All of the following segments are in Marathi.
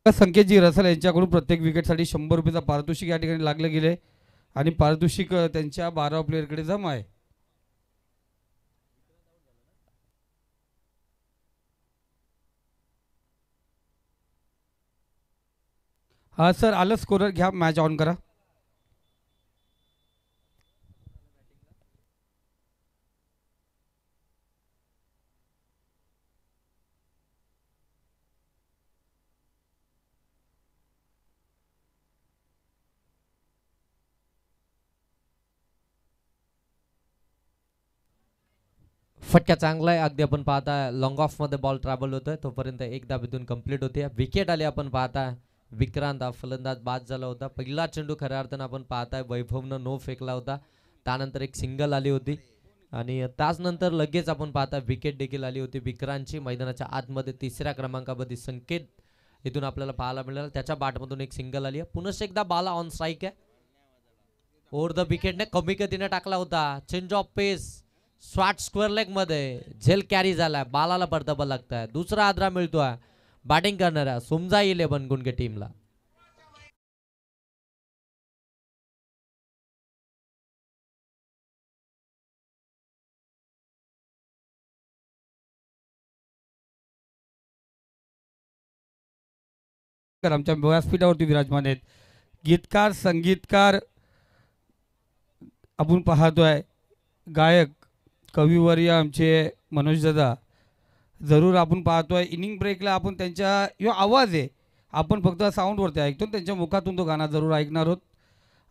संकेतजी रसल यांच्याकडून प्रत्येक विकेटसाठी 100 रुपयाचा पारितोषिक या ठिकाणी लागले गेले आणि पारितोषिक त्यांच्या 12 प्लेयरकडे जमा आहे. हा सर आलं स्कोरर घ्या, मॅच ऑन करा. फटका चांगला आहे. अगदी आपण पाहता लॉंग ऑफ मध्ये बॉल ट्रॅव्हल होतोय तोपर्यंत एक धाबेतून कंप्लीट होते. विकेट आली आपण पाहता. विक्रांत हा फलंदाज बाद झाला होता. पहिला चेंडू खऱ्या अर्थानं आपण पाहताय वैभवनं नो फेकला होता. त्यानंतर एक सिंगल आली होती आणि त्याचनंतर लगेच आपण पाहता विकेट देखील आली होती विक्रांतची. मैदानाच्या आतमध्ये 3ऱ्या क्रमांकामध्ये संकेत इथून आपल्याला पाहायला मिळाला. त्याच्या बॅटमधून एक सिंगल आली आहे. पुन्हा एकदा बाला ऑन स्ट्राईक आहे. ओव्हर द विकेटने कमी गतीने टाकला होता. Change of pace short square leg मध्ये झेल कॅरी झालाय. बालाला परतबा लागताय. दुसरा आदरा मिळतोय बॅटिंग करणाऱ्या सुमजा 11 गुणगे टीमला. आमच्या व्यासपीठावरती विराजमान आहेत गीतकार संगीतकार आपण पाहतोय. गायक कविवर्य आमचे मनोज दादा जरूर आपण पाहतोय. इनिंग ब्रेकला आपण त्यांच्या यो आवाज आहे आपण फक्त साऊंडवरती ऐकतो, त्यांच्या मुखातून तो गाणं जरूर ऐकणार आहोत.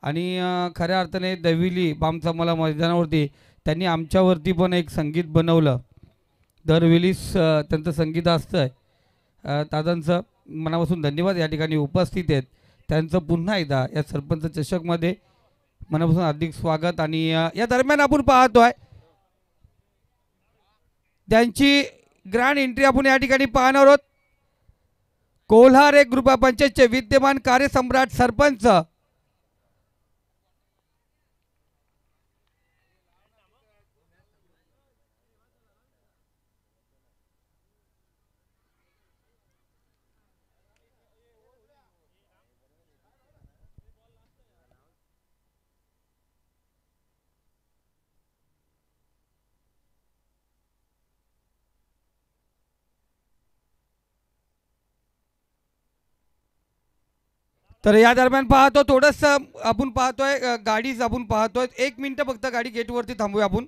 आणि खऱ्या अर्थाने दविली बामचा मला मैदानावरती त्यांनी आमच्यावरती पण एक संगीत बनवलं. दरवेळीस त्यांचं संगीत असतं. दादांचं मनापासून धन्यवाद. या ठिकाणी उपस्थित आहेत त्यांचं पुन्हा एकदा या सरपंच चषकमध्ये मनापासून हार्दिक स्वागत. आणि या दरम्यान आपण पाहतोय त्यांची ग्रँड एंट्री आपण या ठिकाणी पाहणार आहोत. कोल्हार एक ग्रुप पंचायतचे विद्यमान कार्यसम्राट सरपंच तर या दरम्यान पाहतो थोडंसं आपण पाहतोय गाडीच आपण पाहतोय. 1 मिनिट फक्त गाडी गेटवरती थांबूया आपण.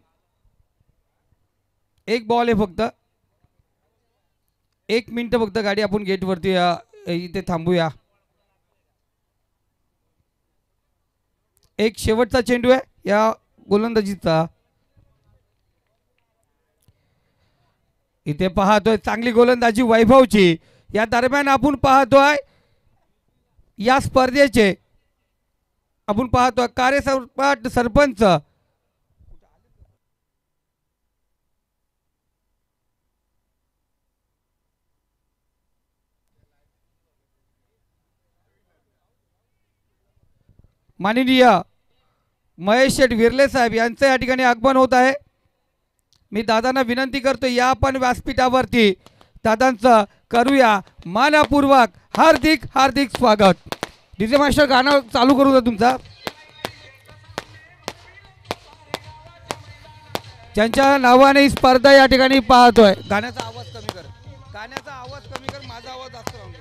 एक बॉल आहे फक्त 1 मिनिट फक्त गाडी आपण गेटवरती इथे थांबूया. एक शेवटचा चेंडू आहे या गोलंदाजीचा. इथे पाहतोय चांगली गोलंदाजी वैभवची. या दरम्यान आपण पाहतोय या स्पर्धेचे आपण पाहतोय कार्यसम्राट सरपंच माननीय महेश शेठ विर्ले साहेब यांचं या ठिकाणी आगमन होत आहे. मी दादांना विनंती करतो या आपण व्यासपीठावरती दादांचं करूया मानपूर्वक हार्दिक हार्दिक स्वागत. डीजे मास्टर गाणं चालू करू द्या तुमचा. त्यांच्या नावाने ही स्पर्धा या ठिकाणी पाहतोय. गाण्याचा आवाज कमी कर. गाण्याचा आवाज कमी कर. माझा आवाज जास्त राहू दे.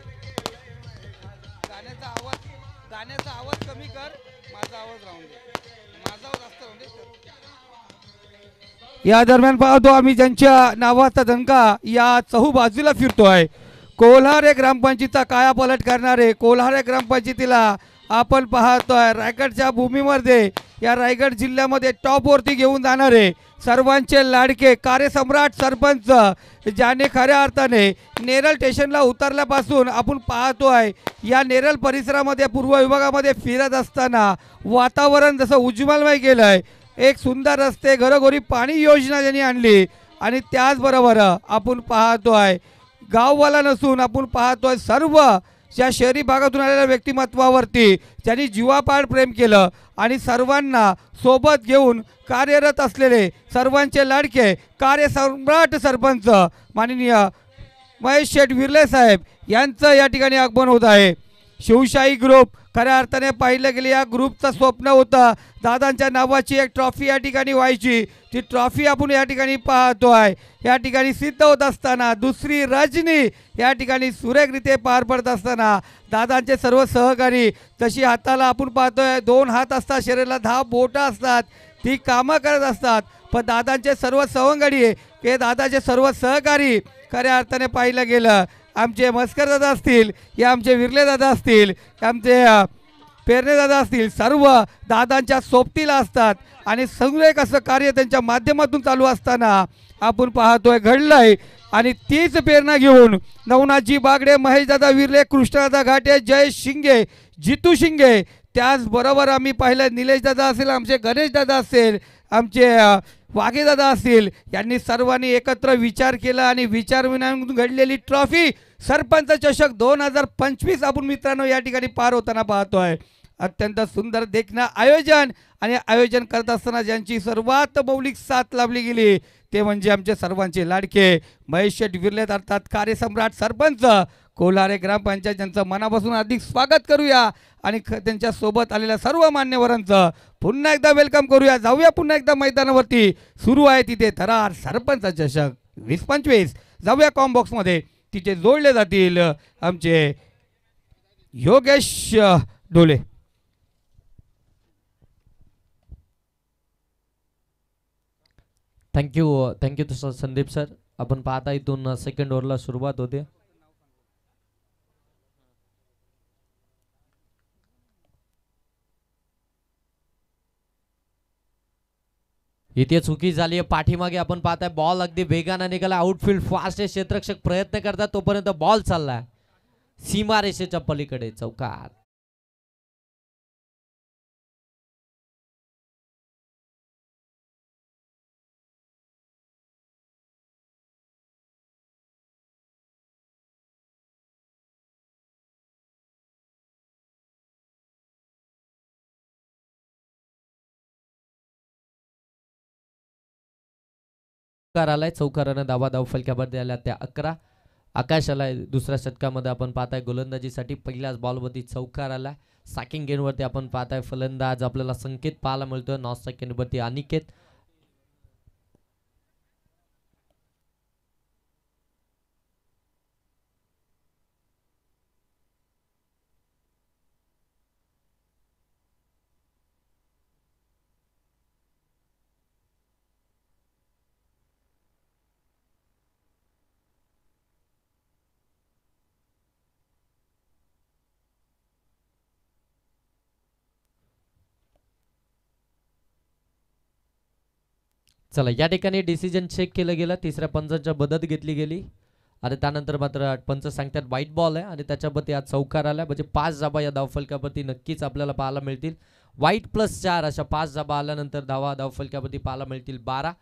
गाण्याचा आवाज कमी कर. माझा आवाज राहू दे. माझा आवाज जास्त राहू दे. या दरम्यान पाहतो आम्ही ज्यांच्या नावाचा दणका या चहू बाजूला फिरतोय. कोल्हार ग्रामपंचायतीचा कायापालट करणारे कोल्हार ग्रामपंचायतीला आपण पाहतोय रायगडच्या भूमीमध्ये या रायगड जिल्ह्यामध्ये टॉपवरती घेऊन जाणारे सर्वांचे लाडके कार्यसम्राट सरपंच ज्याने खऱ्या अर्थाने नेरळ स्टेशनला उतरल्यापासून आपण पाहतोय या नेरळ परिसरामध्ये पूर्व विभागामध्ये फिरत असताना वातावरण जसं उज्ज्वलमय केलंय. एक सुंदर रस्ते घरोघरी पाणी योजना ज्यांनी आणली आणि त्याचबरोबर आपण पाहतोय गाववाला नसून आपण पाहतोय सर्व ज्या शहरी भागातून आलेल्या व्यक्तिमत्वावरती ज्यांनी जीवापाड प्रेम केलं आणि सर्वांना सोबत घेऊन कार्यरत असलेले सर्वांचे लाडके कार्यसम्राट सरपंच माननीय महेश शेठ विर्ले साहेब यांचं या ठिकाणी आगमन होत आहे. शिवशाही ग्रुप खऱ्या अर्थाने पाहिलं गेले या ग्रुपचं स्वप्न होतं दादांच्या नावाची एक ट्रॉफी या ठिकाणी व्हायची. ती ट्रॉफी आपण या ठिकाणी पाहतो आहे. या ठिकाणी सिद्ध होत असताना दुसरी रजनी या ठिकाणी सुरेखरित्या पार पडत असताना दादांचे सर्व सहकारी तशी हाताला आपण पाहतोय 2 हात असतात, शरीराला 10 बोटं असतात, ती कामं करत असतात. पण दादांचे सर्व सवंगडी हे दादाचे सर्व सहकारी खऱ्या अर्थाने पाहिलं गेलं आमचे मस्कर दादा असतील या आमचे विरले दादा असतील आमचे पेरणे दादा असतील सर्व दादांच्या सोबतीला असतात आणि सुरेख असं कार्य त्यांच्या माध्यमातून चालू असताना आपण पाहतोय घडलंय. आणि तीच प्रेरणा घेऊन नवनाथजी बागडे, महेश दादा विरले, कृष्णदादा घाटे, जय शिंगे, जितू शिंगे, त्याचबरोबर आम्ही पाहिलं निलेश दादा असेल, आमचे गणेश दादा असेल, आमचे वाघेदादा असतील, यांनी सर्वांनी एकत्र विचार केला आणि विचारविनिमयातून घडलेली ट्रॉफी सरपंच चषक 2025 आपण मित्रांनो या ठिकाणी पार होताना पाहतोय. अत्यंत सुंदर देखणं आयोजन आणि आयोजन करत असताना ज्यांची सर्वात मौलिक साथ लाभली गेली ते म्हणजे आमचे सर्वांचे लाडके महेश शेठ विरलेत अर्थात कार्यसम्राट सरपंच कोल्हारे ग्रामपंचायत, ज्यांचं मनापासून अधिक स्वागत करूया आणि त्यांच्या सोबत आलेल्या सर्व मान्यवरांचं पुन्हा एकदा वेलकम करूया. जाऊया पुन्हा एकदा मैदानावरती. सुरू आहे तिथे थरार सरपंच चषक 2025. जाऊया कॉम्बॉक्समध्ये, तिथे जोडले जातील आमचे योगेश डोले. Thank you Sandeep sir. आपण पाहता इथून सेकंड ओव्हरला सुरुवात होते. इथे चुकी झाली आहे पाठीमागे. आपण पाहताय बॉल अगदी वेगाने निघाला, आउटफील्ड फास्ट आहे, क्षेत्ररक्षक प्रयत्न करतात तोपर्यंत बॉल चाललाय सीमा रेषेच्या पलीकडे चौकार. आलाय चौकारानं धाव फलक्यावर आल्या त्या 11. आकाश आलाय दुसऱ्या षटकामध्ये. आपण पाहताय गोलंदाजीसाठी पहिल्याच बॉलवरती चौकार आलाय. सॅकिंग गेंदवरती आपण पाहताय फलंदाज आपल्याला संकेत पाहायला मिळतोय. नॉन सेकंड वरती अनिकेत. चला या ठिकाणी डिसिजन चेक केलं गेलं. तिसऱ्या पंचांच्या मदत घेतली गेली आणि त्यानंतर मात्र पंच सांगतात व्हाईट बॉल आहे आणि त्याच्यावरती आज चौकार आला. म्हणजे 5 धाबा या धावफलकावरती नक्कीच आपल्याला पाहायला मिळतील. व्हाईट +4 अशा 5 धाबा आल्यानंतर धावफलकावरती पाहायला मिळतील 12.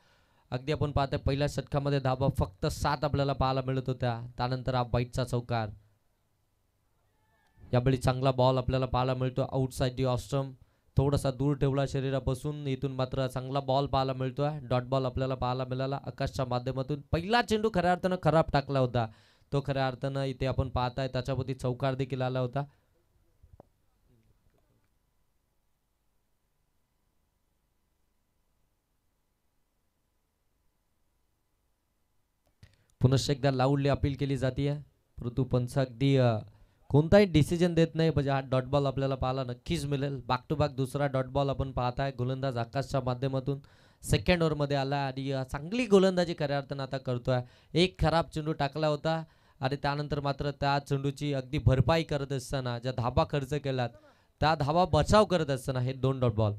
अगदी आपण पाहतोय पहिल्या षटकामध्ये धाबा फक्त 7 आपल्याला पाहायला मिळत होत्या. त्यानंतर हा व्हाईटचा चौकार. यावेळी चांगला बॉल आपल्याला पाहायला मिळतो आउटसाइड दी ऑस्टम. थोडासा दूर ठेवला शरीरापासून. इथून मात्र चांगला बॉल पाहायला मिळतोय. डॉट बॉल आपल्याला पाहायला मिळाला आकाशच्या माध्यमातून. पहिला चेंडू खऱ्या अर्थानं खराब टाकला होता तो. खऱ्या अर्थानं इथे आपण पाहताय त्याच्यावरती चौकार देखील आला होता. पुनश्च एकदा लाऊडली अपील केली जाते परंतु पंच अगदी कोणताही डिसिजन देत नाही. म्हणजे हा डॉट बॉल आपल्याला पाहायला नक्कीच मिळेल. बॅक टू बॅक दुसरा डॉट बॉल आपण पाहताय. गोलंदाज आकाशच्या माध्यमातून सेकंड ओव्हरमध्ये आला आणि चांगली गोलंदाजी खऱ्या अर्थानं आता करतोय. एक खराब चेंडू टाकला होता आणि त्यानंतर मात्र त्या चेंडूची अगदी भरपाई करत असताना ज्या धाबा खर्च केलात त्या धाबा बचाव करत असताना हे 2 डॉट बॉल.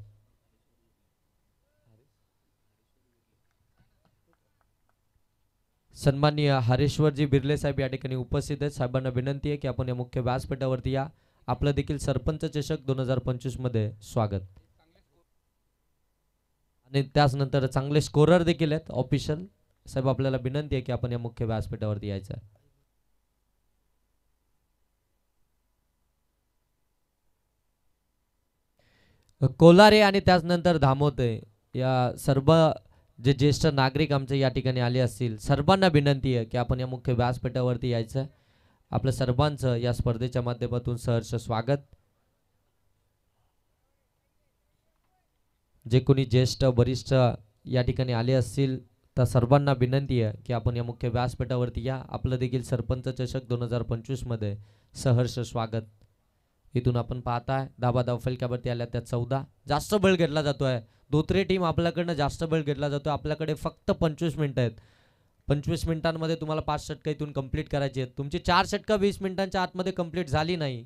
सन्माननीय हरेश्वरजी बिर्ले साहेब या ठिकाणी उपस्थित आहेत. साहेबांना विनंती आहे की आपण या मुख्य व्यासपीठावरती या. आपलं देखील सरपंच चषक 2025 मध्ये स्वागत. आणि त्यानंतर चांगले स्कोरर देखील आहेत ऑफिशियल. साहेब आपल्याला विनंती आहे की आपण या मुख्य व्यासपीठावरती यायचं. कोलारे आणि त्यानंतर धामोते या सर्व जे ज्येष्ठ नागरिक आमचे या ठिकाणी आले असतील सर्वांना विनंती आहे की आपण या मुख्य व्यासपीठावरती यायचं. आपल्या सर्वांचं या स्पर्धेच्या माध्यमातून सहर्ष स्वागत. जे कोणी ज्येष्ठ वरिष्ठ या ठिकाणी आले असतील तर सर्वांना विनंती आहे की आपण या मुख्य व्यासपीठावरती या. आपलं देखील सरपंच चषक 2025 मध्ये सहर्ष स्वागत. इथून आपण पाहताय धाबाधाव फलकावरती आल्या त्या 14. जास्त बळ घेतला जातोय. दोतरे टीम आपल्याकडनं जास्त बळ घेतला जातोय. आपल्याकडे फक्त 25 मिनिटं आहेत. 25 मिनिटांमध्ये तुम्हाला 5 षटकं इथून कंप्लीट करायची आहेत. तुमची 4 षटकं 20 मिनिटांच्या आतमध्ये कंप्लीट झाली नाही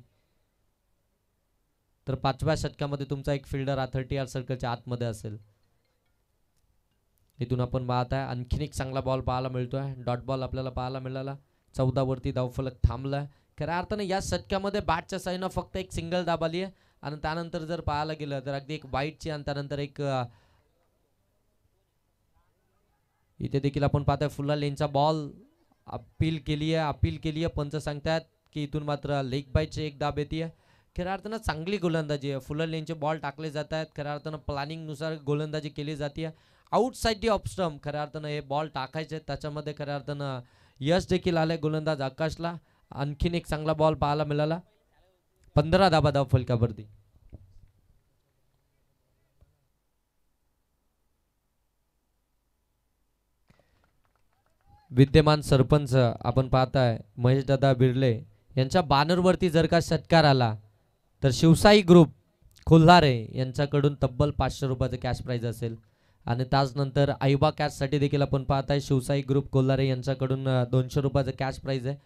तर 5व्या षटकामध्ये तुमचा एक फिल्डर हा 30 यार्ड सर्कलच्या आतमध्ये असेल. इथून आपण पाहताय आणखीन एक चांगला बॉल पाहायला मिळतोय. डॉट बॉल आपल्याला पाहायला मिळाला. 14 वरती धावफलक थांबलाय. खऱ्या अर्थाने या षटकामध्ये बॅटच्या साईडनं फक्त एक सिंगल दाब आली आहे आणि त्यानंतर जर पाहायला गेलं तर अगदी एक वाईटची आणि त्यानंतर एक इथे देखील आपण पाहताय फुल्ला लेनचा बॉल अपील केली आहे. पंच सांगतात की इथून मात्र लेग बाईटची एक दाब येते. खऱ्या अर्थानं चांगली गोलंदाजी आहे. फुल्ला लेनचे बॉल टाकले जात आहेत. खऱ्या अर्थानं प्लॅनिंग नुसार गोलंदाजी केली जाते. आउटसाइड दी ऑफ स्टंप खऱ्या अर्थानं हे बॉल टाकायचे. त्याच्यामध्ये खऱ्या अर्थानं यश देखील आलंय गोलंदाज आकाशला. आणखीन एक चांगला बॉल पाहायला मिळाला. 15 धाबा धाव फलकावरती. विद्यमान सरपंच आपण पाहताय महेश दादा बिर्ले यांच्या बॅनरवरती जर का षटकार आला तर शिवसाई ग्रुप कोल्हारे यांच्याकडून तब्बल 500 रुपयाचं कॅश प्राइज असेल. आणि त्याचनंतर आईबा कॅशसाठी देखील आपण पाहताय शिवसाई ग्रुप कोल्हारे यांच्याकडून 200 रुपयाचं कॅश प्राइज आहे.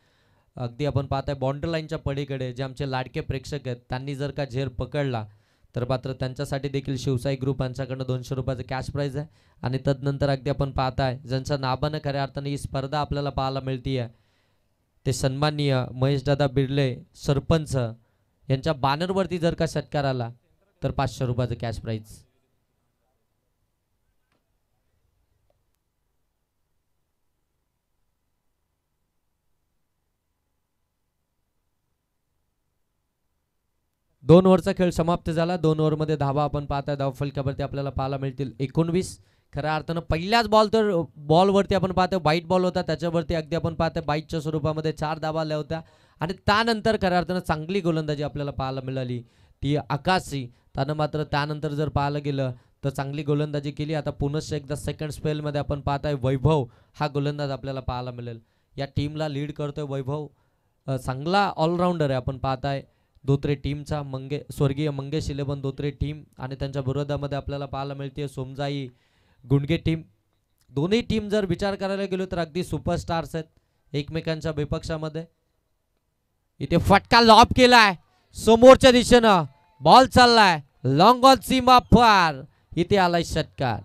अगदी आपण पाहताय बाउंड्री लाईनच्या पलीकडे जे आमचे लाडके प्रेक्षक आहेत त्यांनी जर का झेर पकडला तर मात्र त्यांच्यासाठी देखील शिवसाई ग्रुप यांच्याकडनं 200 रुपयाचं कॅश प्राइज आहे. आणि तदनंतर अगदी आपण पाहताय ज्यांच्या नावानं खऱ्या अर्थाने ही स्पर्धा आपल्याला पाहायला मिळते आहे ते सन्माननीय महेशदादा बिर्ले सरपंच यांच्या बॅनरवरती जर का षटकार आला तर 500 रुपयाचं कॅश प्राइज. दोन ओव्हरचा खेळ समाप्त झाला. 2 ओव्हरमध्ये धावा आपण पाहताय धावफलकावरती आपल्याला पाहायला मिळतील 19. खऱ्या अर्थानं पहिल्याच बॉलवरती आपण पाहतोय व्हाईट बॉल होता. त्याच्यावरती अगदी आपण पाहतोय बाईटच्या स्वरूपामध्ये 4 धावा आल्या होत्या. आणि त्यानंतर खऱ्या अर्थानं चांगली गोलंदाजी आपल्याला पाहायला मिळाली ती आकाशी. त्यानं मात्र त्यानंतर जर पाहायला गेलं तर चांगली गोलंदाजी केली. आता पुनश्च एकदा सेकंड स्पेलमध्ये आपण पाहताय वैभव हा गोलंदाज आपल्याला पाहायला मिळेल. या टीमला लीड करतोय वैभव. चांगला ऑलराऊंडर आहे. आपण पाहताय धोत्रे टीमचा स्वर्गीय मंगेश 11 धोत्रे टीम आणि त्यांच्या विरोधामध्ये आपल्याला पाहायला मिळते सोमजाई गुंडगे टीम. दोन्ही टीम जर विचार करायला गेलो तर अगदी सुपरस्टार्स आहेत एकमेकांच्या विपक्षामध्ये. इथे फटका लॉब केलाय समोरच्या दिशेनं. बॉल चाललाय लॉंग ऑन सीमा पार. इथे आलाय षटकार.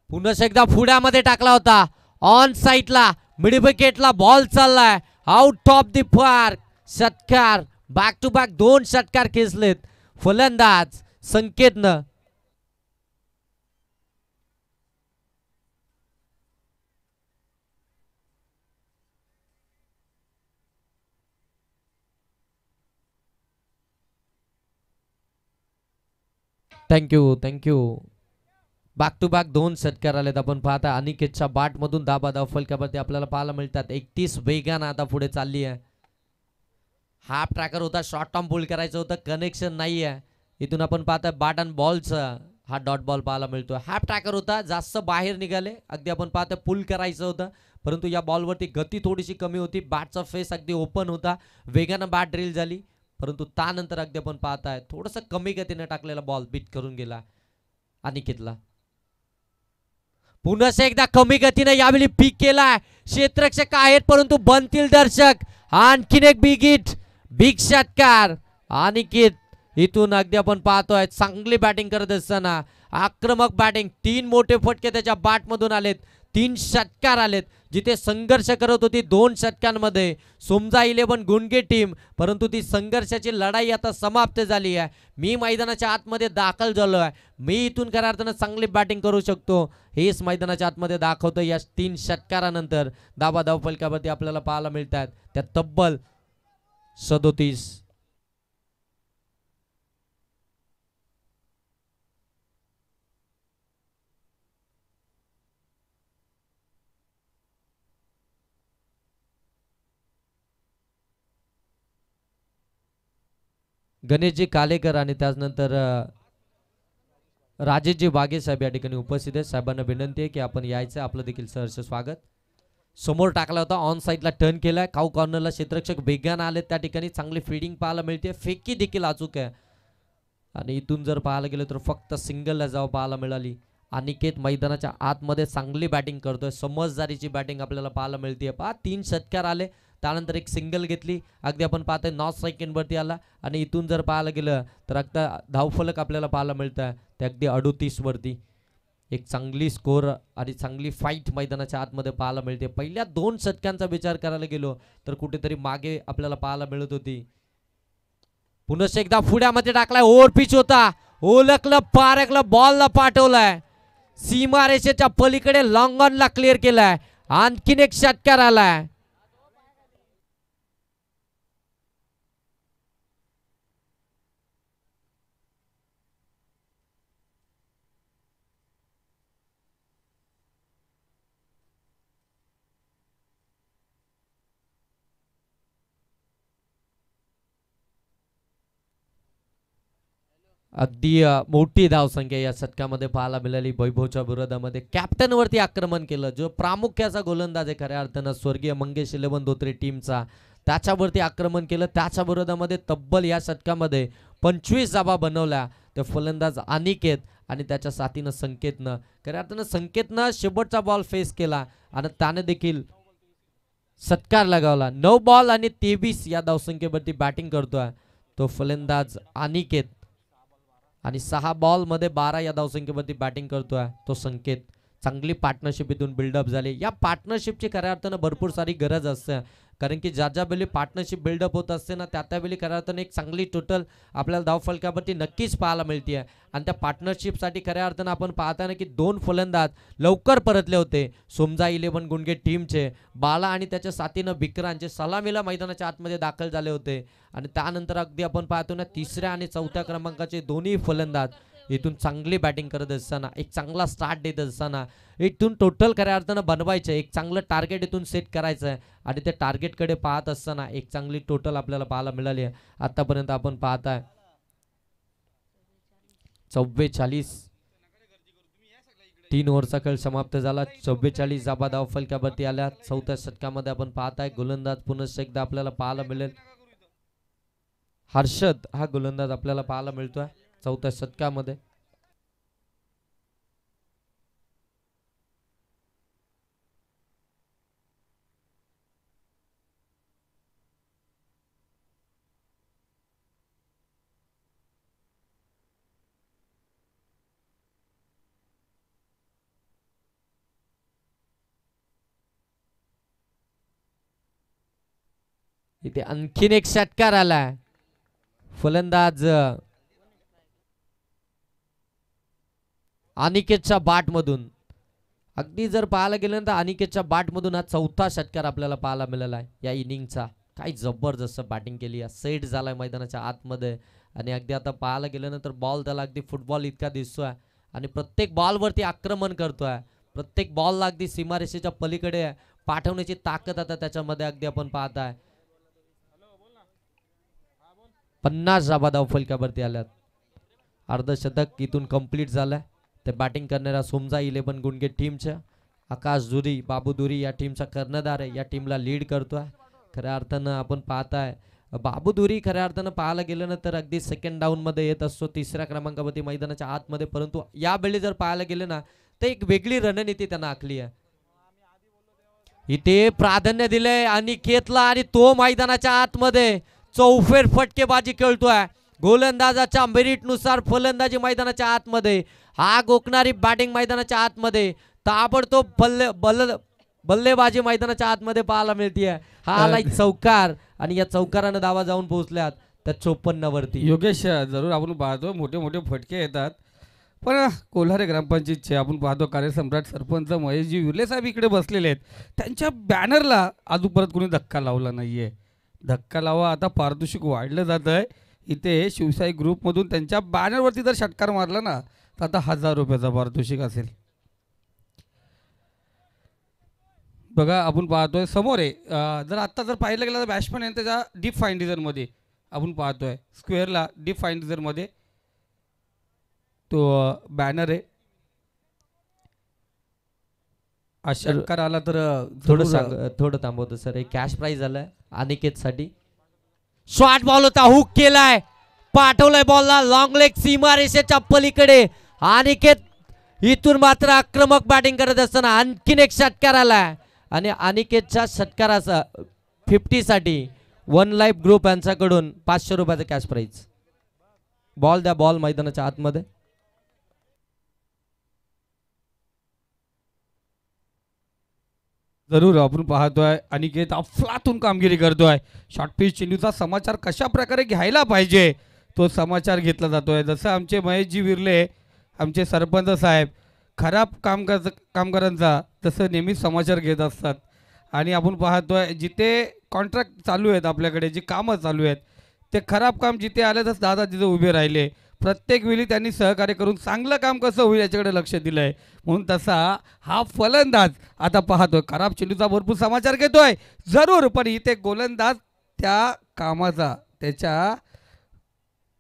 पुन्हा एकदा पुढ्यामध्ये टाकला होता ऑन साइडला मिड विकेटला बॉल चाललाय आउट ऑफ द पार्क. षटकार बॅक टू बॅक 2 षटकार खेचलेत फलंदाज संकेतनं. थँक्यू. बॅक टू बॅक 2 षटकार आलेत. आपण पाहता अनिकेतच्या बाट मधून धाबा धावफलकावरती आपल्याला पाहायला मिळतात. 31 वेगानं आता पुढे चालली आहे. हाफ ट्रॅकर होता शॉर्ट टर्म पुल करायचं होतं कनेक्शन नाही आहे. इथून आपण पाहता बॅट अँड बॉलचा हा डॉट बॉल पाहायला मिळतो. हाफ ट्रॅकर होता जास्त बाहेर निघाले. अगदी आपण पाहता पुल करायचं होतं परंतु या बॉलवरती गती थोडीशी कमी होती. बॅटचा फेस अगदी ओपन होता. वेगानं बॅट ड्रिल झाली परंतु त्यानंतर अगदी आपण पाहताय थोडंसं कमी गतीने टाकलेला बॉल बीट करून गेला अनिकेतला. पुन्हा एकदा कमी गतीने यावेळी पीक केलाय. क्षेत्ररक्षक आहेत परंतु बनतील दर्शक. आणखीन एक बिग षटकार अनिकेत. इथून अगदी आपण पाहतोय चांगली बॅटिंग करत असताना आक्रमक बॅटिंग, 3 मोठे फटके त्याच्या बॅटमधून आलेत, 3 षटकार आलेत. जिथे संघर्ष करत होती 2 षटकांमध्ये सोमजा 11 गुणगे टीम, परंतु ती संघर्षाची लढाई आता समाप्त झाली आहे. मी मैदानाच्या आतमध्ये दाखल झालो आहे, मी इथून खऱ्या अर्थानं चांगली बॅटिंग करू शकतो, हेच मैदानाच्या आतमध्ये दाखवतं. या 3 षटकारानंतर दाबा धावफलकावरती आपल्याला पाहायला मिळतात त्या तब्बल 37. गणेशजी कालेकर आणि त्यानंतर राजेशजी बागे साहेब या ठिकाणी उपस्थित आहेत. साहेबांना विनंती आहे की आपण यायचं, आपलं देखील सहर्ष स्वागत. समोर टाकला होता, ऑन साईडला टर्न केलाय, काऊ कॉर्नरला क्षेत्ररक्षक वेगानं आले, त्या ठिकाणी चांगली फिल्डिंग पाहायला मिळते, फेकी देखील अचूक आहे. आणि इथून जर पाहायला गेलं तर फक्त सिंगलला जावं पाहायला मिळाली. अनिकेत मैदानाच्या आतमध्ये चांगली बॅटिंग करतोय, समजदारीची बॅटिंग आपल्याला पाहायला मिळते. 3 षटकार आले, त्यानंतर एक सिंगल घेतली, अगदी आपण पाहतोय नॉट सेकंडवरती आला. आणि इथून जर पाहायला गेलं तर अगदी धावफलक आपल्याला पाहायला मिळतं आहे ते अगदी 38 वरती. एक चांगली स्कोर आणि चांगली फाईट मैदानाच्या आतमध्ये पाहायला मिळते. पहिल्या 2 षटकांचा विचार करायला गेलो तर कुठेतरी मागे आपल्याला पाहायला मिळत होती. पुन्हा एकदा पुढ्यामध्ये टाकलाय, ओव्हर पिच होता, ओलकलं, पारकलं, बॉलला पाठवलाय, सीमारेषेच्या पलीकडे लॉंग ऑनला क्लिअर केलाय. आणखीन एक षटकार आलाय. अगदी मोठी धावसंख्या या षटकामध्ये पाहायला मिळाली. वैभवच्या विरोधामध्ये कॅप्टन वरती आक्रमण केलं, जो प्रामुख्याचा गोलंदाज आहे खऱ्या अर्थानं स्वर्गीय मंगेश 11 धोत्रे टीमचा, त्याच्यावरती आक्रमण केलं. त्याच्या विरोधामध्ये तब्बल या षटकामध्ये 25 धावा बनवल्या. ते फलंदाज अनिकेत आणि त्याच्या साथीनं संकेतनं, खऱ्या अर्थानं संकेतनं शेवटचा बॉल फेस केला आणि त्याने देखील षटकार लगावला. 9 बॉल आणि 23 या धावसंख्येवरती बॅटिंग करतोय तो फलंदाज अनिकेत आणि 6 बॉल मध्ये 12 या धावसंख्येवरती बॅटिंग करतोय तो संकेत. चांगली पार्टनरशिप इथून बिल्डअप झाली. या पार्टनरशिपची खऱ्या अर्थानं भरपूर सारी गरज असते, कारण की ज्या वेळी पार्टनरशिप बिल्डअप होत असते ना, त्यावेळी खऱ्या अर्थानं एक चांगली टोटल आपल्याला धावफलकावरती नक्कीच पाहायला मिळते. आणि त्या पार्टनरशिपसाठी खऱ्या अर्थानं आपण पाहताना की 2 फलंदाज लवकर परतले होते सोमजा 11 गुणगे टीमचे. बाला आणि त्याच्या साथीनं विक्रांत जे सलामीला मैदानाच्या आतमध्ये दाखल झाले होते. आणि त्यानंतर अगदी आपण पाहतो ना 3ऱ्या आणि 4थ्या क्रमांकाचे दोन्ही फलंदाज इथून चांगली बॅटिंग करत असताना, एक चांगला स्टार्ट देत असताना, इथून टोटल खऱ्या अर्थानं बनवायचं, एक चांगलं टार्गेट इथून सेट करायचं आहे. आणि त्या टार्गेटकडे पाहत असताना एक चांगली टोटल आपल्याला पाहायला मिळाली आहे. आतापर्यंत आपण पाहताय 44. 3 ओव्हरचा खेळ समाप्त झाला. 44 धावा धावफलकावरती आल्या. 4थ्या षटकामध्ये आपण पाहताय गोलंदाज पुन्हा एकदा आपल्याला पाहायला मिळेल. हर्षद हा गोलंदाज आपल्याला पाहायला मिळतोय 4थ्या षटकामध्ये. इथे आणखीन एक षटकार आलाय. फलंदाज अनिकेतच्या बॅटमधून, अगदी जर पाहायला गेलं तर अनिकेतच्या बॅटमधून हा 4था षटकार आपल्याला पाहायला मिळाला आहे या इनिंगचा. काय जबरदस्त बॅटिंग केली, सेट झालाय मैदानाच्या आतमध्ये. आणि अगदी आता पाहायला गेलं तर बॉल त्याला अगदी फुटबॉल इतका दिसतोय आणि प्रत्येक बॉलवरती आक्रमण करतोय. प्रत्येक बॉलला अगदी सीमारेषेच्या पलीकडे पाठवण्याची ताकद आता त्याच्यामध्ये अगदी आपण पाहताय. 50 धावा धावफलकावरती आल्यात. अर्धशतक इथून कंप्लीट झालंय. ते बॅटिंग करणाऱ्या सोमजा 11 गुणगे टीमच्या आकाश दुरी, बाबू दुरी या टीमचा कर्णधार आहे, या टीमला लीड करतोय. खऱ्या अर्थानं आपण पाहताय बाबू दुरी खऱ्या अर्थानं पाहायला गेलं ना तर अगदी सेकंड डाऊन मध्ये येत असतो 3ऱ्या क्रमांकावरती मैदानाच्या आतमध्ये. परंतु यावेळी जर पाहायला गेलं ना तर एक वेगळी रणनीती त्यांना आखली आहे. इथे प्राधान्य दिलंय अनिकेतला आणि तो मैदानाच्या आतमध्ये चौफेर फटकेबाजी खेळतोय. गोलंदाजाच्या मेरिटनुसार फलंदाजी मैदानाच्या आतमध्ये, हा गोकणारी बॅटिंग मैदानाच्या आतमध्ये, ताबडतोब बल्लेबाजी मैदानाच्या आतमध्ये पाहायला मिळते. हा आलाय चौकार आणि या चौकारानं धावा जाऊन पोहोचल्यात त्या 54 वरती. योगेश जरूर आपण पाहतो मोठे मोठे फटके येतात, पण कोल्हारे ग्रामपंचायतचे आपण पाहतो कार्यसम्राट सरपंच महेशजी विर्ले साहेब इकडे बसलेले आहेत. त्यांच्या बॅनरला अजून परत कोणी धक्का लावला नाही आहे. धक्का लावा, आता पारितोषिक वाढलं जात आहे. इथे शिवशाही ग्रुपमधून त्यांच्या बॅनरवरती जर षटकार मारला ना तर आता 1000 रुपयाचा पारितोषिक असेल. बघा आपण पाहतोय समोर आहे, जर आत्ता जर पाहिलं गेलं तर बॅट्समॅन आहे त्याच्या डीप फाईंडिझरमध्ये आपण पाहतोय स्क्वेअरला डीप फाईंडिझरमध्ये तो बॅनर आहे. षटकार आला तर थोडं थांबवतो सर. एक कॅश प्राइज आलाय अनिकेतसाठी. शॉर्ट बॉल होता, हुक केलाय, पाठवलाय बॉलला लॉंग लेग सीमारेषेच्या पलीकडे. अनिकेत इथून मात्र आक्रमक बॅटिंग करत असताना आणखीन एक षटकार आलाय आणि अनिकेतच्या षटकाराचा 50 साठी वन लाईफ ग्रुप यांच्याकडून 500 रुपयाचा कॅश प्राइज. बॉल द्या, बॉल मैदानाच्या आतमध्ये. जरूर आपण पाहतोय अनिकेत अफलातून कामगिरी करतोय. शॉर्ट पिच चेंडूचा समाचार कशा प्रकारे घ्यायला पाहिजे तो समाचार घेतला जातोय. जसं आमचे महेशजी विर्ले आमचे सरपंच साहेब खराब कामगारांचा तसं नेहमीच समाचार घेत असतात. आणि आपण पाहतोय जिथे कॉन्ट्रॅक्ट चालू आहेत आपल्याकडे, जी कामं चालू आहेत, ते खराब काम जिथे आले तर दादा तिथे उभे राहिले. प्रत्येक वेळी त्यांनी सहकार्य करून चांगलं काम कसं होईल याच्याकडे लक्ष दिलं आहे. म्हणून तसा हा फलंदाज आता पाहतोय खराब चेंडूचा भरपूर समाचार घेतोय जरूर, पण इथे गोलंदाज त्या कामाचा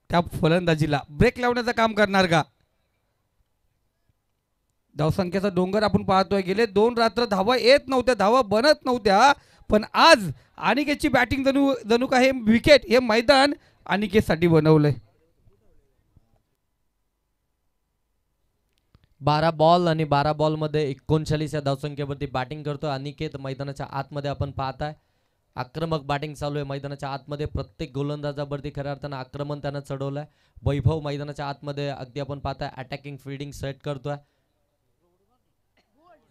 त्या फलंदाजीला ब्रेक लावण्याचं काम करणार का. धावसंख्येचा डोंगर आपण पाहतोय. गेले 2 रात्र धावा येत नव्हत्या, धावा बनत नव्हत्या, पण आज अनिकेतची बॅटिंग जणू का हे विकेट हे मैदान अनिकेतसाठी बनवलंय. 12 बॉल आणि 12 बॉलमध्ये 39 या धावसंख्येवरती बॅटिंग करतो अनिकेत. मैदानाच्या आतमध्ये आपण पाहताय आक्रमक बॅटिंग चालू आहे मैदानाच्या आतमध्ये. प्रत्येक गोलंदाजावरती खऱ्या अर्थानं आक्रमण त्यानं चढवलंय. वैभव मैदानाच्या आतमध्ये अगदी आपण पाहताय अटॅकिंग फील्डिंग सेट करतोय.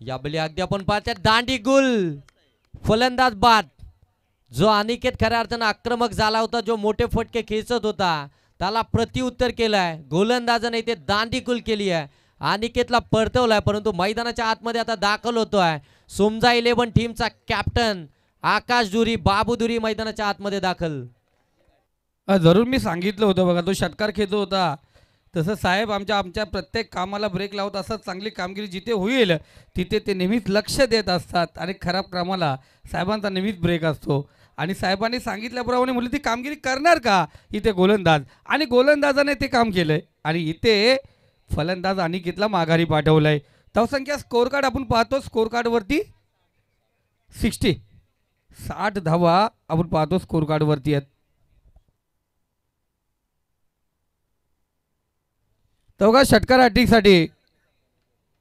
याबली अगदी आपण पाहताय दांडी गुल फलंदाज बाद. जो अनिकेत खऱ्या अर्थानं आक्रमक झाला होता, जो मोठे फटके खेचत होता, त्याला प्रत्युत्तर केलंय गोलंदाजाने. इथे दांडी गुल केली आहे, अनिकेतला परतवलाय. परंतु मैदानाच्या आतमध्ये आता दाखल होतोय सोमजा 11 टीमचा कॅप्टन आकाश दुरी, बाबू दुरी मैदानाच्या आतमध्ये दाखल. जरूर मी सांगितलं होतं बघा, तो षटकार खेचत होता तसं साहेब आमच्या प्रत्येक कामाला ब्रेक लावत असतात. चांगली कामगिरी जिथे होईल तिथे ते नेहमीच लक्ष देत असतात आणि खराब कामाला साहेबांचा नेहमीच ब्रेक असतो. आणि साहेबांनी सांगितल्याप्रमाणे मुली ती कामगिरी करणार का इथे गोलंदाज, आणि गोलंदाजाने ते काम केलंय आणि इथे फलंदाज अनिकेतला माघारी पाठवलंय. धावसंख्या स्कोर कार्ड आपण पाहतो, स्कोर कार्डवरती 60 धावा आपण पाहतो स्कोर कार्डवरती आहेत. तेव्हा षटकार हॅट्रिकसाठी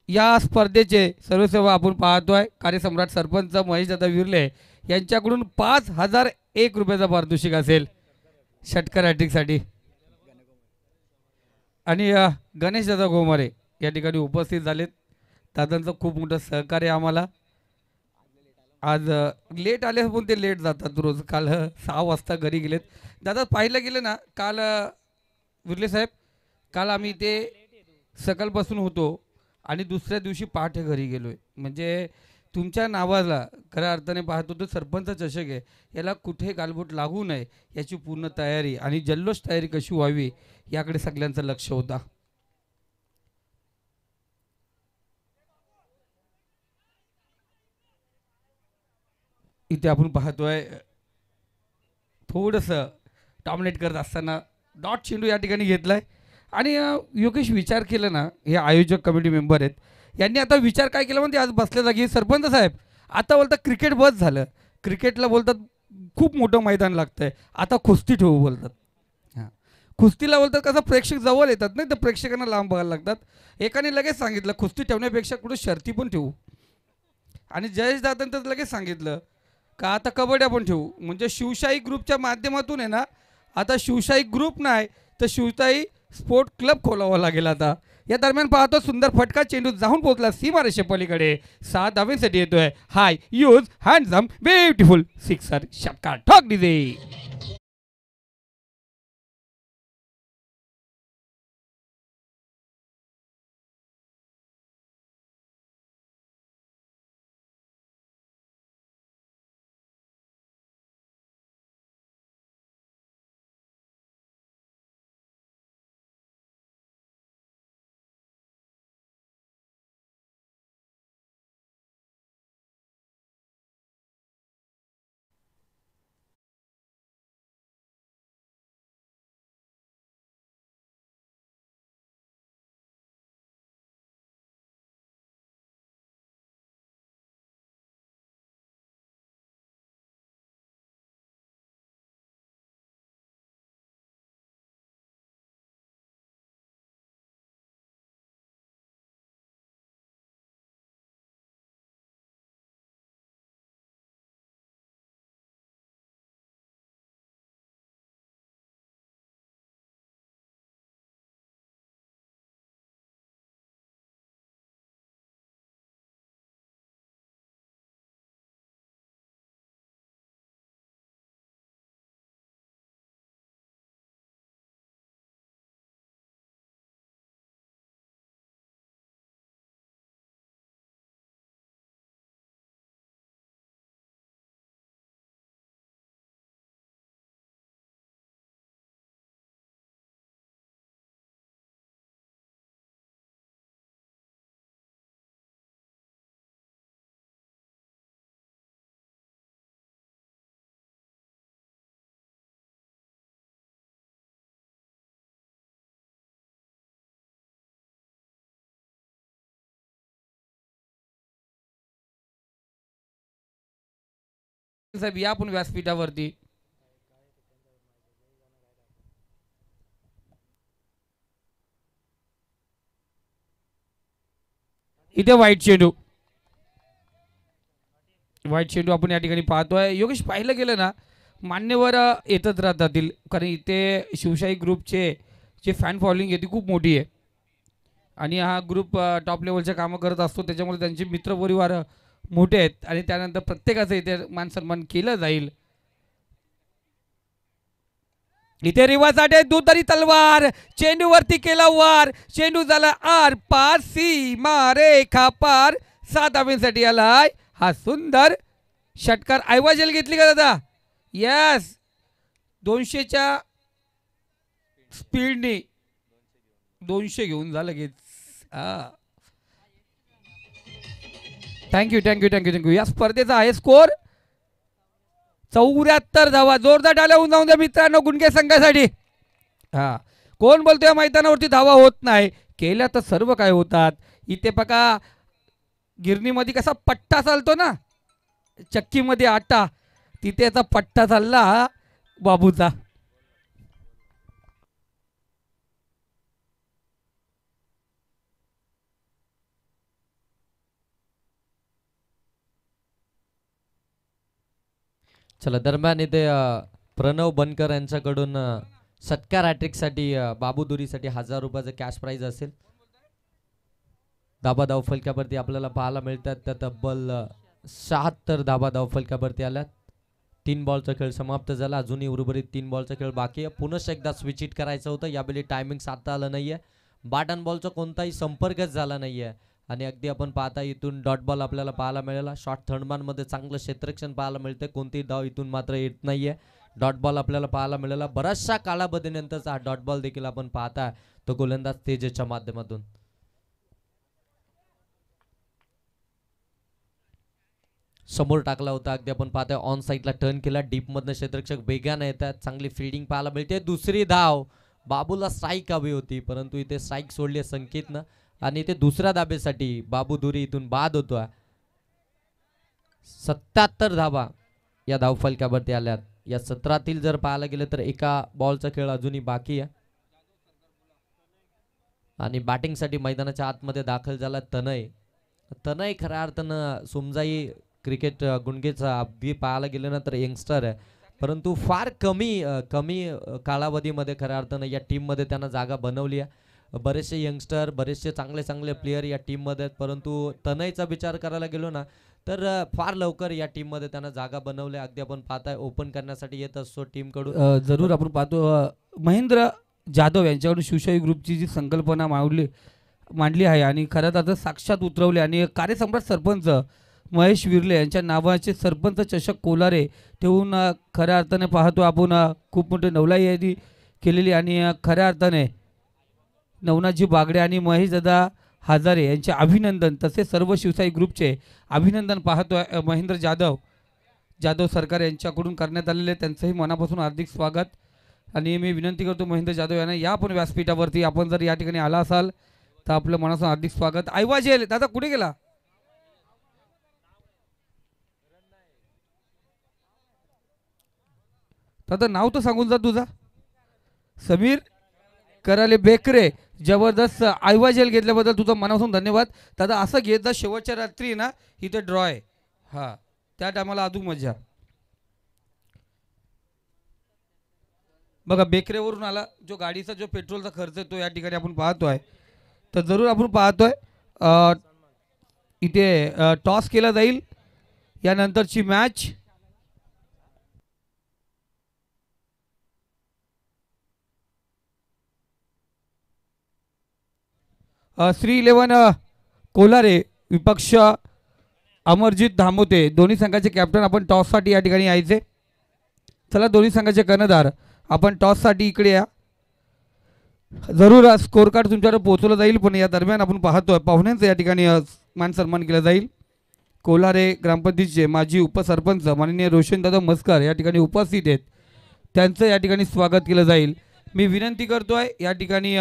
या स्पर्धेचे सर्वसेवा आपण पाहतोय कार्यसम्राट सरपंच महेशदादा विर्ले यांच्याकडून 5001 रुपयाचा पारितोषिक असेल षटकार हॅट्रिकसाठी. आणि गणेश दादा गोमारे या ठिकाणी उपस्थित झालेत. दादांचं खूप मोठं सहकार्य आम्हाला. आज लेट आले पण ते लेट जातात रोज. काल 6 वाजता घरी गेलेत. दादा पाहिलं गेलं ना काल विर्ले साहेब, काल आम्ही इथे सकाळपासून होतो आणि दुसऱ्या दिवशी पहाटे घरी गेलो आहे. म्हणजे तुमच्या नावाला खऱ्या अर्थाने पाहतो तो सरपंच चषक आहे, याला कुठे गालबोट लागू नये याची पूर्ण तयारी आणि जल्लोष तयारी कशी व्हावी याकडे सगळ्यांचं लक्ष होता. इथे आपण पाहतोय थोडंसं डॉमिनेट करत असताना डॉट चेंडू या ठिकाणी घेतलाय. आणि योगेश विचार केला ना, हे आयोजक कमिटी मेंबर आहेत, यांनी आता विचार काय केला म्हणते आज बसल्या जागी सरपंच साहेब आता बोलतात क्रिकेट बस झालं, क्रिकेटला बोलतात खूप मोठं मैदान लागतंय, आता कुस्ती ठेवू बोलतात. हां, कुस्तीला बोलतात कसं प्रेक्षक जवळ येतात नाही तर प्रेक्षकांना लांब बघायला लागतात. एकाने लगेच सांगितलं कुस्ती ठेवण्यापेक्षा कुठं शर्ती पण ठेवू. आणि जयेश दादांनी तर लगेच सांगितलं का आता कबड्ड्या पण ठेवू. म्हणजे शिवशाही ग्रुपच्या माध्यमातून आहे ना, आता शिवशाही ग्रुप नाही तर शिवताई स्पोर्ट क्लब खोलावा लागेल आता. या दरम्यान पाहतो सुंदर फटका चेंडू जाऊन पोहोचला सीमारेषे पलीकडे. 6 धावेसाठी येतोय. हाय यूज हँडसम ब्युटिफुल सिक्सर षटकार ठोक दिले. साहेब या आपण व्यासपीठावरती. इथे वाईट चेंडू आपण या ठिकाणी पाहतोय. योगेश पाहिलं गेलं ना मान्यवर येतच राहतातील कारण इथे शिवशाही ग्रुपचे जे फॅन फॉलोइंग आहे ती खूप मोठी आहे आणि हा ग्रुप टॉप लेवलच्या कामं करत असतो त्याच्यामुळे त्यांचे मित्रपरिवार मोठे आहेत आणि त्यानंतर प्रत्येकाचं इथे मान सन्मान केलं जाईल. इथे रिवासाठी दुधारी तलवार चेंडूवरती केला वार. चेंडू झाला आर पार सीमा रेखा पार. 7 धावेसाठी आलाय हा सुंदर षटकार. ऐवजेल घेतली का दादा? यस 200च्या स्पीडने 200 घेऊन झालं लगेच. थँक्यू. या स्पर्धेचा आहे स्कोर 74 धावा. जोरदार टाळ्या होऊन जाऊन द्या मित्रांनो गुणगे संघासाठी. हा कोण बोलतोय मैदानावरती धावा होत नाही केल्या तर सर्व काय होतात. इथे बघा गिरणीमध्ये कसा पट्टा चालतो ना चक्कीमध्ये आटा तिथे आता पट्टा चालला बाबूचा. चला दरम्यान इथे प्रणव बनकर यांच्याकडून सत्कार हॅट्रिकसाठी बाबूदुरीसाठी 1000 रुपयाचं कॅश प्राइज असेल. धाबा धाव फलकावरती आपल्याला पाहायला मिळतात त्या तब्बल 76 धाबा धाव फलकावरती आल्यात. 3 बॉलचा खेळ समाप्त झाला. अजूनही उर्वरित 3 बॉलचा खेळ बाकी आहे. पुन्हा एकदा स्विच हिट करायचं होतं यावेळी टायमिंग साधता आलं नाहीये. बॅट अँड बॉलचा कोणताही संपर्कच झाला नाहीये आणि अगदी आपण पाहता इथून डॉट बॉल आपल्याला पाहायला मिळाला. शॉर्ट थर्डमॅनमध्ये चांगलं क्षेत्ररक्षण पाहायला मिळते. कोणतीही धाव इथून मात्र येत नाहीये. डॉट बॉल आपल्याला पाहायला मिळाला. बऱ्याचशा कालावधीनंतरचा हा डॉट बॉल देखील आपण पाहता तो गोलंदाज तेजच्या माध्यमातून. समोर टाकला होता अगदी आपण पाहतोय. ऑन साईडला टर्न केला. डीप मधनं क्षेत्ररक्षक वेगाने येतात. चांगली फिल्डिंग पाहायला मिळते. दुसरी धाव. बाबूला स्ट्राईक हवी होती परंतु इथे स्ट्राईक सोडली संकेतनं आणि इथे दुसऱ्या धाबेसाठी बाबू दुरी इथून बाद होतोय. 77 धाबा या धावफलकावरती आल्यात. या 17तील जर पाहायला गेलं तर एका बॉलचा खेळ अजूनही बाकी आहे आणि बॅटिंगसाठी मैदानाच्या आतमध्ये दाखल झाला तनय खऱ्या अर्थानं सुमजाई क्रिकेट गुणगेचा अगदी पाहायला गेलं ना तर यंगस्टर आहे. परंतु फार कमी कालावधीमध्ये खऱ्या अर्थानं या टीममध्ये त्यांना जागा बनवली आहे. बरेचसे यंगस्टर, बरेचसे चांगले चांगले प्लेयर या टीममध्ये आहेत, परंतु तनयचा विचार करायला गेलो ना तर फार लवकर या टीममध्ये त्यांना जागा बनवल्या. अगदी आपण पाहताय ओपन करण्यासाठी येत असतो टीमकडून. जरूर आपण पाहतो महेंद्र जाधव यांच्याकडून शिवशाही ग्रुपची जी संकल्पना मांडली आहे आणि खरंच आता साक्षात उतरवले आणि कार्यसम्राट सरपंच महेश विर्ले यांच्या नावाचे सरपंच चषक कोलारे ठेवून खऱ्या अर्थाने पाहतो आपण खूप मोठे नवलाई यादी केलेली आणि खऱ्या अर्थाने नवनाथजी बागडे आणि महेशदादा हजारे यांचे अभिनंदन तसेच सर्व शिवशाही ग्रुपचे अभिनंदन पाहतो महेंद्र जाधव सरकार यांच्याकडून करण्यात आलेले. त्यांचंही मनापासून हार्दिक स्वागत आणि मी विनंती करतो महेंद्र जाधव यांना या पण व्यासपीठावरती आपण जर या ठिकाणी आला असाल तर आपलं मनापासून हार्दिक स्वागत. ऐवाजेल दादा कुठे गेला? दादा नाव तर सांगून जा तुझा. समीर कराले बेकरे जबरदस्त ऐवाजेल घेतल्याबद्दल तुझं मनापासून धन्यवाद. दादा असं घेत जा शेवटच्या रात्री ना इथे ड्रॉ आहे हां त्या टायमाला अजून मजा. बघा बेकरेवरून आला जो गाडीचा जो पेट्रोलचा खर्च आहे तो या ठिकाणी आपण पाहतोय. तर जरूर आपण पाहतोय इथे टॉस केला जाईल यानंतरची मॅच. श्री 11 कोलारे विपक्ष अमरजित धामोते दोन्ही संघाचे कॅप्टन आपण टॉससाठी या ठिकाणी यायचे. चला दोन्ही संघाचे कर्णधार आपण टॉससाठी इकडे या. जरूर स्कोर कार्ड तुमच्याकडे पोहोचवलं जाईल पण या दरम्यान आपण पाहतोय पाहुण्यांचं या ठिकाणी मान सन्मान केला जाईल. कोल्हारे ग्रामपंचायतीचे माजी उपसरपंच माननीय रोशनदादा मस्कर या ठिकाणी उपस्थित आहेत. त्यांचं या ठिकाणी स्वागत केलं जाईल. मी विनंती करतोय या ठिकाणी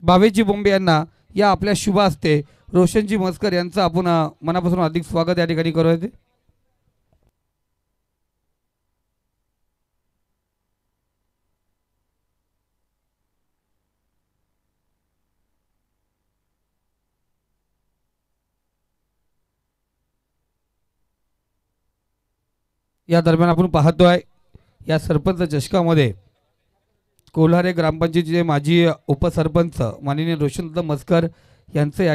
भावेजी बोंबे यांना या आपल्या शुभ हस्ते रोशनजी मस्कर यांचं आपण मनापासून अधिक स्वागत या ठिकाणी करूया. या दरम्यान आपण पाहतोय या सरपंच चषकामध्ये कोल्हारे ग्रामपंचायतीचे माजी उपसरपंच माननीय रोशनदादा मस्कर यांचे